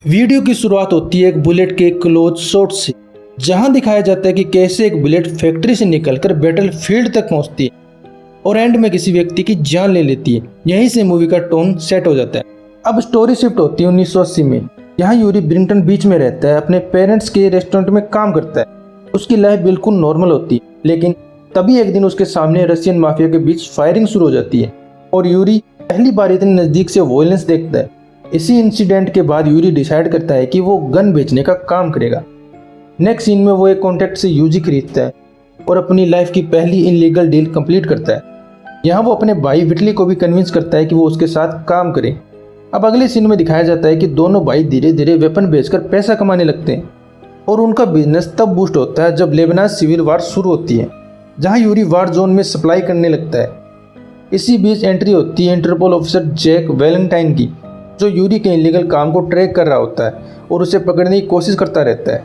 Video की शुरुआत होती है एक बुलेट के क्लोज शॉट से, जहां दिखाया जाता है कि कैसे एक बुलेट फैक्ट्री से निकलकर बैटल फील्ड तक पहुंचती है और एंड में किसी व्यक्ति की जान ले लेती है। यहीं से मूवी का टोन सेट हो जाता है। अब स्टोरी शिफ्ट होती है 1980 में। यहाँ यूरी ब्रिंगटन बीच में रहता है, अपने पेरेंट्स के रेस्टोरेंट में काम करता है। उसकी लाइफ बिल्कुल नॉर्मल होती है, लेकिन तभी एक दिन उसके सामने रशियन माफिया के बीच फायरिंग शुरू हो जाती है और यूरी पहली बार इतनी नजदीक से वायलेंस देखता है। इसी इंसिडेंट के बाद यूरी डिसाइड करता है कि वो गन बेचने का काम करेगा। नेक्स्ट सीन में वो एक कॉन्टैक्ट से यूजी खरीदता है और अपनी लाइफ की पहली इनलीगल डील कंप्लीट करता है। यहाँ वो अपने भाई विटली को भी कन्विंस करता है कि वो उसके साथ काम करे। अब अगले सीन में दिखाया जाता है कि दोनों भाई धीरे धीरे वेपन बेचकर पैसा कमाने लगते हैं और उनका बिजनेस तब बूस्ट होता है जब लेबनान सिविल वार शुरू होती है, जहाँ यूरी वार जोन में सप्लाई करने लगता है। इसी बीच एंट्री होती है इंटरपोल ऑफिसर जैक वैलेंटाइन की, जो यूरी के इलीगल काम को ट्रैक कर रहा होता है और उसे पकड़ने की कोशिश करता रहता है।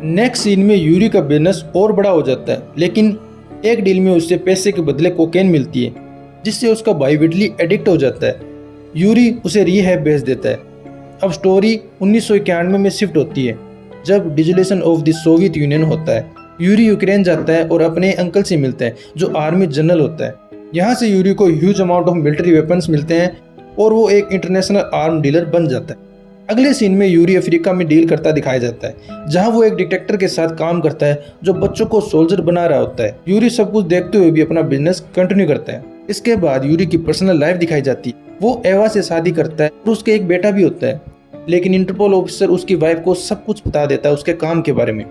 नेक्स्ट सीन में यूरी का बिजनेस और बड़ा हो जाता है, लेकिन एक डील में उससे पैसे के बदले कोकेन मिलती है, जिससे उसका भाई विटली एडिक्ट हो जाता है। यूरी उसे रीहैब भेज देता है। अब स्टोरी 1991 में शिफ्ट होती है, जब dissolution of the Soviet union होता है। यूरी यूक्रेन जाता है और अपने अंकल से मिलता है, जो आर्मी जनरल होता है। यहाँ से यूरी को huge amount of military weapons मिलते हैं और वो एक इंटरनेशनल आर्म डीलर बन जाता है। अगले सीन में यूरी अफ्रीका में डील करता दिखाया जाता है, जहां वो एक डिटेक्टर के साथ काम करता है जो बच्चों को सोल्जर बना रहा होता है। यूरी सब कुछ देखते हुए भी अपना बिजनेस कंटिन्यू करता है। इसके बाद यूरी की पर्सनल लाइफ दिखाई जाती है। वो एवा से शादी करता है और उसके एक बेटा भी होता है, लेकिन इंटरपोल ऑफिसर उसकी वाइफ को सब कुछ बता देता है उसके काम के बारे में।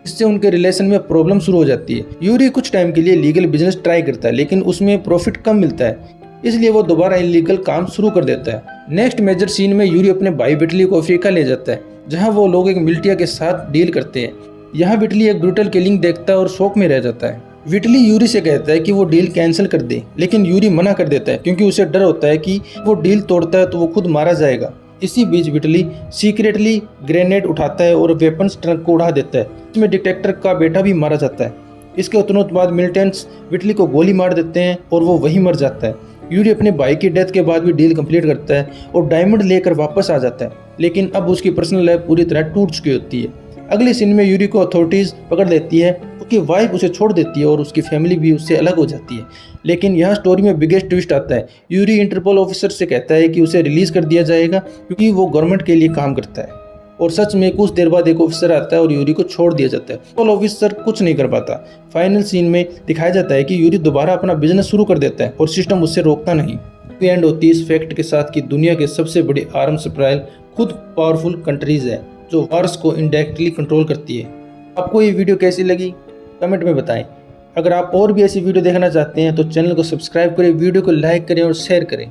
इससे उनके रिलेशन में प्रॉब्लम शुरू हो जाती है। यूरी कुछ टाइम के लिए लीगल बिजनेस ट्राई करता है, लेकिन उसमें प्रॉफिट कम मिलता है, इसलिए वो दोबारा इलीगल काम शुरू कर देता है। नेक्स्ट मेजर सीन में यूरी अपने भाई विटली को अफ्रीका ले जाता है, जहां वो लोग एक मिलिटिया के साथ डील करते हैं। यहाँ विटली एक ब्रूटल किलिंग देखता है और शौक में रह जाता है। विटली यूरी से कहता है कि वो डील कैंसिल कर दे, लेकिन यूरी मना कर देता है क्योंकि उसे डर होता है कि वो डील तोड़ता है तो वो खुद मारा जाएगा। इसी बीच विटली सीक्रेटली ग्रेनेड उठाता है और वेपन्स ट्रक को उड़ा देता है। इसमें डिटेक्टर का बेटा भी मारा जाता है। इसके तुरंत बाद मिलिटेंट्स विटली को गोली मार देते हैं और वो वहीं मर जाता है। यूरी अपने भाई की डेथ के बाद भी डील कंप्लीट करता है और डायमंड लेकर वापस आ जाता है, लेकिन अब उसकी पर्सनल लाइफ पूरी तरह टूट चुकी होती है। अगले सीन में यूरी को अथॉरिटीज पकड़ लेती है, उसकी वाइफ उसे छोड़ देती है और उसकी फैमिली भी उससे अलग हो जाती है। लेकिन यहाँ स्टोरी में बिगेस्ट ट्विस्ट आता है। यूरी इंटरपोल ऑफिसर से कहता है कि उसे रिलीज कर दिया जाएगा क्योंकि वो गवर्नमेंट के लिए काम करता है, और सच में कुछ देर बाद एक ऑफिसर आता है और यूरी को छोड़ दिया जाता है। इंटरपोल ऑफिसर कुछ नहीं कर पाता। फाइनल सीन में दिखाया जाता है कि यूरी दोबारा अपना बिजनेस शुरू कर देता है और सिस्टम उससे रोकता नहीं। एंड होती है इस फैक्ट के साथ कि दुनिया के सबसे बड़ी आर्म सप्लायर खुद पावरफुल कंट्रीज है, जो वार्स को इनडायरेक्टली कंट्रोल करती है। आपको ये वीडियो कैसी लगी कमेंट में बताएं। अगर आप और भी ऐसी वीडियो देखना चाहते हैं तो चैनल को सब्सक्राइब करें, वीडियो को लाइक करें और शेयर करें।